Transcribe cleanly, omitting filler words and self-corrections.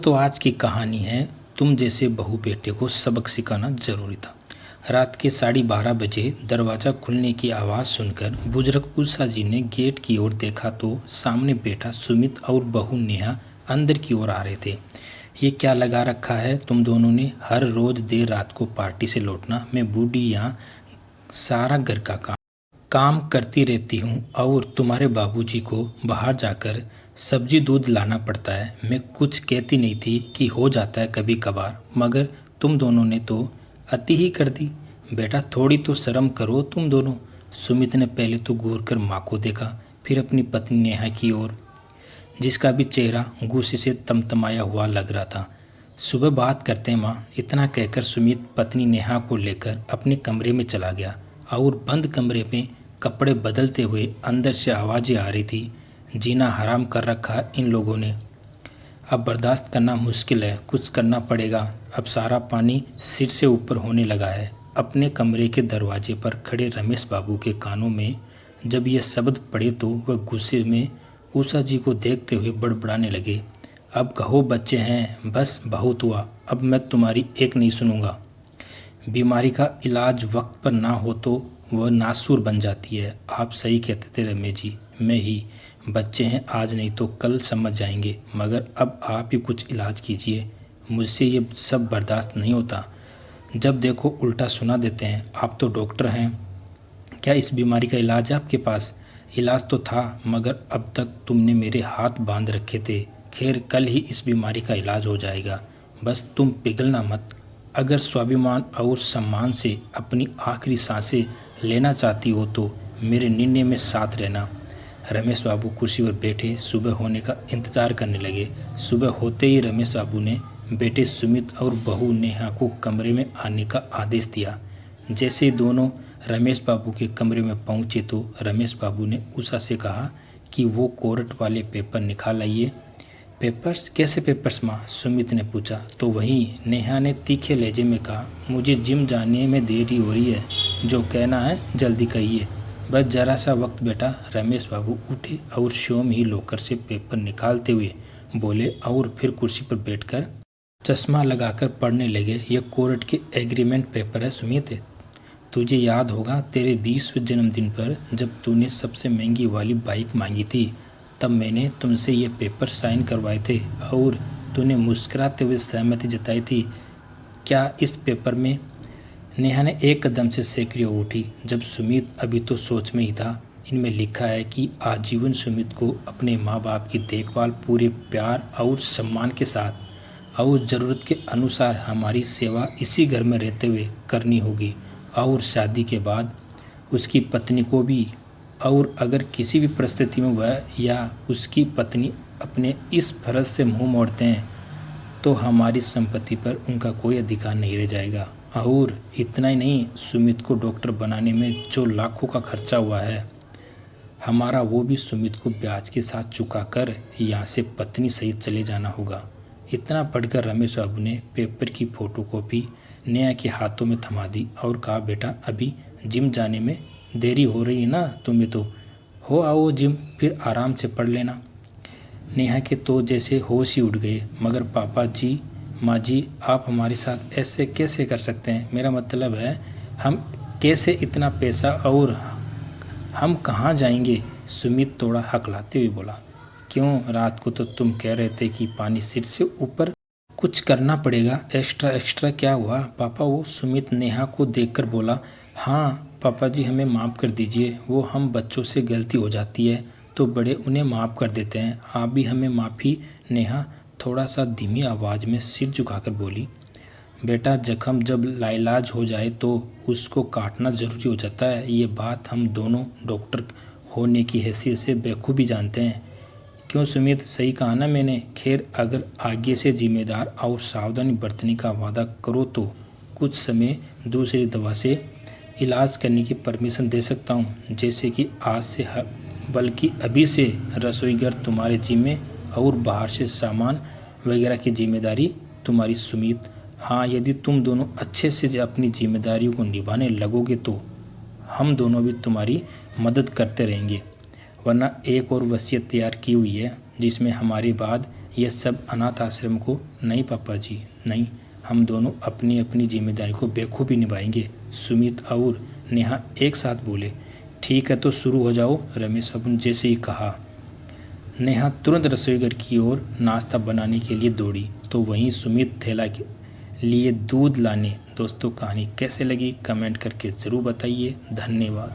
तो आज की कहानी है, तुम जैसे बहू बेटे को सबक सिखाना जरूरी था। रात के 12:30 बजे दरवाज़ा खुलने की आवाज़ सुनकर बुजुर्ग उषा जी ने गेट की ओर देखा तो सामने बेटा सुमित और बहू नेहा अंदर की ओर आ रहे थे। ये क्या लगा रखा है तुम दोनों ने? हर रोज़ देर रात को पार्टी से लौटना, मैं बूढ़ी यहाँ सारा घर का काम करती रहती हूँ और तुम्हारे बाबूजी को बाहर जाकर सब्जी दूध लाना पड़ता है। मैं कुछ कहती नहीं थी कि हो जाता है कभी कभार, मगर तुम दोनों ने तो अति ही कर दी। बेटा थोड़ी तो शर्म करो तुम दोनों। सुमित ने पहले तो घूर कर माँ को देखा, फिर अपनी पत्नी नेहा की ओर, जिसका भी चेहरा गुस्से से तमतमाया हुआ लग रहा था। सुबह बात करते हैं माँ, इतना कहकर सुमित पत्नी नेहा को लेकर अपने कमरे में चला गया और बंद कमरे में कपड़े बदलते हुए अंदर से आवाज़ें आ रही थी। जीना हराम कर रखा इन लोगों ने, अब बर्दाश्त करना मुश्किल है, कुछ करना पड़ेगा। अब सारा पानी सिर से ऊपर होने लगा है। अपने कमरे के दरवाजे पर खड़े रमेश बाबू के कानों में जब ये शब्द पड़े तो वह गुस्से में उषा जी को देखते हुए बड़बड़ाने लगे। अब कहो बच्चे हैं, बस बहुत हुआ, अब मैं तुम्हारी एक नहीं सुनूंगा। बीमारी का इलाज वक्त पर ना हो तो वह नासूर बन जाती है। आप सही कहते थे रमेश जी, मैं ही, बच्चे हैं आज नहीं तो कल समझ जाएंगे, मगर अब आप ही कुछ इलाज कीजिए। मुझसे ये सब बर्दाश्त नहीं होता। जब देखो उल्टा सुना देते हैं। आप तो डॉक्टर हैं, क्या इस बीमारी का इलाज है आपके पास? इलाज तो था, मगर अब तक तुमने मेरे हाथ बांध रखे थे। खैर कल ही इस बीमारी का इलाज हो जाएगा, बस तुम पिघलना मत। अगर स्वाभिमान और सम्मान से अपनी आखिरी सांसें लेना चाहती हो तो मेरे निर्णय में साथ रहना। रमेश बाबू कुर्सी पर बैठे सुबह होने का इंतजार करने लगे। सुबह होते ही रमेश बाबू ने बेटे सुमित और बहू नेहा को कमरे में आने का आदेश दिया। जैसे ही दोनों रमेश बाबू के कमरे में पहुंचे तो रमेश बाबू ने उषा से कहा कि वो कोर्ट वाले पेपर निकाल आइए। पेपर्स? कैसे पेपर्स माँ? सुमित ने पूछा। तो वहीं, नेहा ने तीखे लहजे में कहा, मुझे जिम जाने में देरी हो रही है, जो कहना है जल्दी कहिए, बस ज़रा सा वक्त बेटा। रमेश बाबू उठे और स्वयं ही लॉकर से पेपर निकालते हुए बोले और फिर कुर्सी पर बैठकर चश्मा लगाकर पढ़ने लगे। यह कोर्ट के एग्रीमेंट पेपर है सुमित। तुझे याद होगा तेरे 20वें जन्मदिन पर जब तूने सबसे महंगी वाली बाइक मांगी थी, तब मैंने तुमसे ये पेपर साइन करवाए थे और तूने मुस्कुराते हुए सहमति जताई थी। क्या इस पेपर में? नेहा ने एक कदम से सेकरी उठी। जब सुमित अभी तो सोच में ही था। इनमें लिखा है कि आजीवन सुमित को अपने माँ बाप की देखभाल पूरे प्यार और सम्मान के साथ और ज़रूरत के अनुसार हमारी सेवा इसी घर में रहते हुए करनी होगी, और शादी के बाद उसकी पत्नी को भी। और अगर किसी भी परिस्थिति में वह या उसकी पत्नी अपने इस फर्ज से मुंह मोड़ते हैं तो हमारी संपत्ति पर उनका कोई अधिकार नहीं रह जाएगा। और इतना ही नहीं, सुमित को डॉक्टर बनाने में जो लाखों का खर्चा हुआ है हमारा, वो भी सुमित को ब्याज के साथ चुका कर यहाँ से पत्नी सहित चले जाना होगा। इतना पढ़कर रमेश बाबू ने पेपर की फोटोकॉपी नेहा के हाथों में थमा दी और कहा, बेटा अभी जिम जाने में देरी हो रही है ना तुम्हें, तो हो आओ जिम, फिर आराम से पढ़ लेना। नेहा के तो जैसे होश ही उड़ गए। मगर पापा जी, माँ जी, आप हमारे साथ ऐसे कैसे कर सकते हैं? मेरा मतलब है हम कैसे इतना पैसा, और हम कहाँ जाएंगे? सुमित थोड़ा हकलाते हुए बोला। क्यों, रात को तो तुम कह रहे थे कि पानी सिर से ऊपर, कुछ करना पड़ेगा। एक्स्ट्रा एक्स्ट्रा क्या हुआ पापा? वो सुमित नेहा को देखकर बोला। हाँ पापा जी, हमें माफ़ कर दीजिए, वो हम बच्चों से गलती हो जाती है तो बड़े उन्हें माफ़ कर देते हैं, आप भी हमें माफ़ी। नेहा थोड़ा सा धीमी आवाज़ में सिर झुकाकर बोली। बेटा जख्म जब लाइलाज हो जाए तो उसको काटना ज़रूरी हो जाता है, ये बात हम दोनों डॉक्टर होने की हैसियत से बखूबी जानते हैं। क्यों सुमित, सही कहा ना मैंने? खैर अगर आगे से जिम्मेदार और सावधानी बरतने का वादा करो तो कुछ समय दूसरी दवा से इलाज करने की परमिशन दे सकता हूँ, जैसे कि आज से बल्कि अभी से रसोईघर तुम्हारे जिम्मे और बाहर से सामान वगैरह की जिम्मेदारी तुम्हारी। सुमित, हाँ यदि तुम दोनों अच्छे से अपनी जिम्मेदारियों को निभाने लगोगे तो हम दोनों भी तुम्हारी मदद करते रहेंगे। वरना एक और वसीयत तैयार की हुई है जिसमें हमारे बाद यह सब अनाथ आश्रम को? नहीं पापा जी, नहीं, हम दोनों अपनी अपनी जिम्मेदारी को बेखूबी निभाएंगे। सुमित और नेहा एक साथ बोले। ठीक है तो शुरू हो जाओ, रमेश अपन जैसे ही कहा। नेहा तुरंत रसोईघर की ओर नाश्ता बनाने के लिए दौड़ी, तो वहीं सुमित थैला के लिए दूध लाने। दोस्तों, कहानी कैसे लगी कमेंट करके ज़रूर बताइए। धन्यवाद।